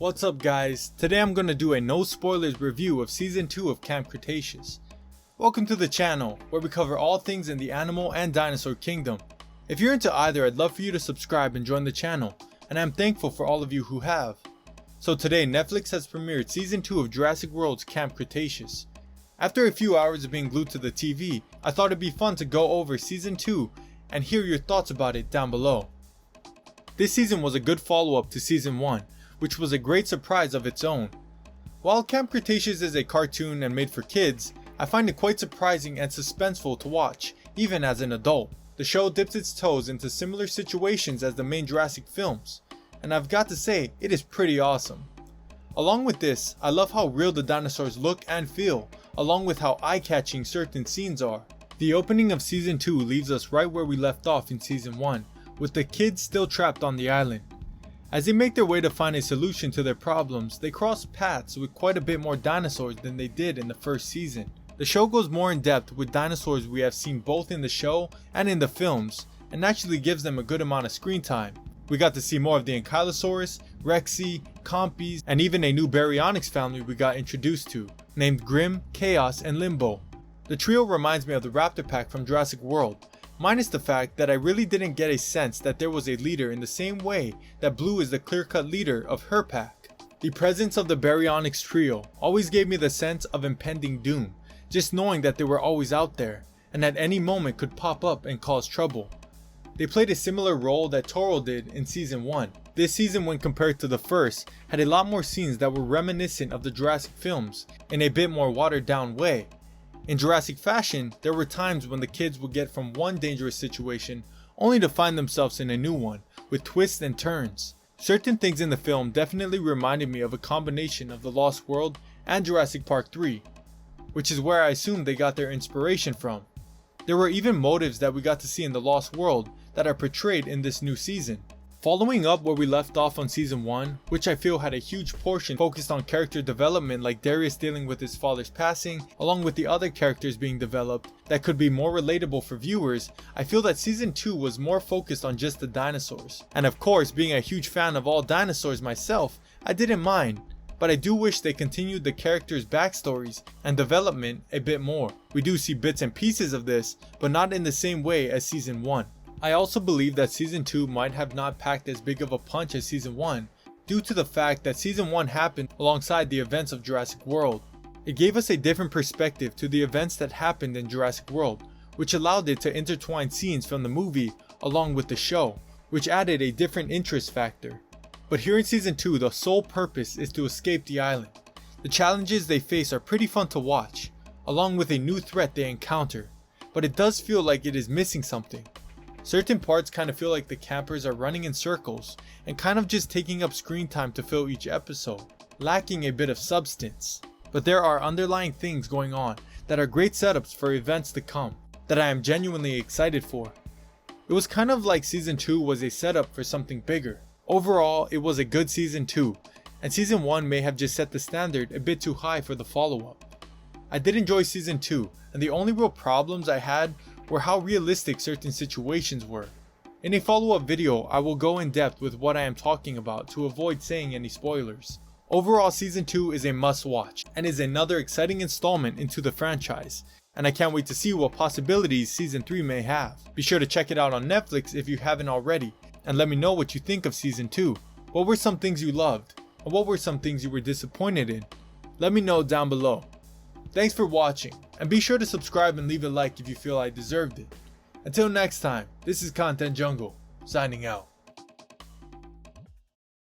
What's up guys, today I'm gonna do a no spoilers review of season 2 of Camp Cretaceous. Welcome to the channel, where we cover all things in the animal and dinosaur kingdom. If you're into either, I'd love for you to subscribe and join the channel, and I'm thankful for all of you who have. So today Netflix has premiered season 2 of Jurassic World's Camp Cretaceous. After a few hours of being glued to the TV, I thought it'd be fun to go over season 2 and hear your thoughts about it down below. This season was a good follow-up to season 1, which was a great surprise of its own. While Camp Cretaceous is a cartoon and made for kids, I find it quite surprising and suspenseful to watch, even as an adult. The show dips its toes into similar situations as the main Jurassic films, and I've got to say, it is pretty awesome. Along with this, I love how real the dinosaurs look and feel, along with how eye-catching certain scenes are. The opening of season 2 leaves us right where we left off in season 1, with the kids still trapped on the island. As they make their way to find a solution to their problems, they cross paths with quite a bit more dinosaurs than they did in the first season. The show goes more in depth with dinosaurs we have seen both in the show and in the films, and actually gives them a good amount of screen time. We got to see more of the Ankylosaurus, Rexy, Compies, and even a new Baryonyx family we got introduced to, named Grim, Chaos, and Limbo. The trio reminds me of the Raptor Pack from Jurassic World, minus the fact that I really didn't get a sense that there was a leader in the same way that Blue is the clear-cut leader of her pack. The presence of the Baryonyx trio always gave me the sense of impending doom, just knowing that they were always out there, and at any moment could pop up and cause trouble. They played a similar role that Toro did in season 1. This season, when compared to the first, had a lot more scenes that were reminiscent of the Jurassic films in a bit more watered down way. In Jurassic fashion, there were times when the kids would get from one dangerous situation only to find themselves in a new one, with twists and turns. Certain things in the film definitely reminded me of a combination of The Lost World and Jurassic Park 3, which is where I assume they got their inspiration from. There were even motives that we got to see in The Lost World that are portrayed in this new season. Following up where we left off on season 1, which I feel had a huge portion focused on character development, like Darius dealing with his father's passing, along with the other characters being developed that could be more relatable for viewers, I feel that season 2 was more focused on just the dinosaurs. And of course, being a huge fan of all dinosaurs myself, I didn't mind, but I do wish they continued the characters' backstories and development a bit more. We do see bits and pieces of this, but not in the same way as season 1. I also believe that season 2 might have not packed as big of a punch as season 1 due to the fact that season 1 happened alongside the events of Jurassic World. It gave us a different perspective to the events that happened in Jurassic World, which allowed it to intertwine scenes from the movie along with the show, which added a different interest factor. But here in season 2, the sole purpose is to escape the island. The challenges they face are pretty fun to watch, along with a new threat they encounter, but it does feel like it is missing something. Certain parts kind of feel like the campers are running in circles and kind of just taking up screen time to fill each episode, lacking a bit of substance. But there are underlying things going on that are great setups for events to come that I am genuinely excited for. It was kind of like season 2 was a setup for something bigger. Overall, it was a good season 2, and season 1 may have just set the standard a bit too high for the follow-up. I did enjoy season 2, and the only real problems I had were how realistic certain situations were. In a follow-up video, I will go in depth with what I am talking about to avoid saying any spoilers. Overall, season 2 is a must-watch, and is another exciting installment into the franchise, and I can't wait to see what possibilities season 3 may have. Be sure to check it out on Netflix if you haven't already, and let me know what you think of season 2. What were some things you loved, and what were some things you were disappointed in? Let me know down below. Thanks for watching, and be sure to subscribe and leave a like if you feel I deserved it. Until next time, this is Content Jungle, signing out.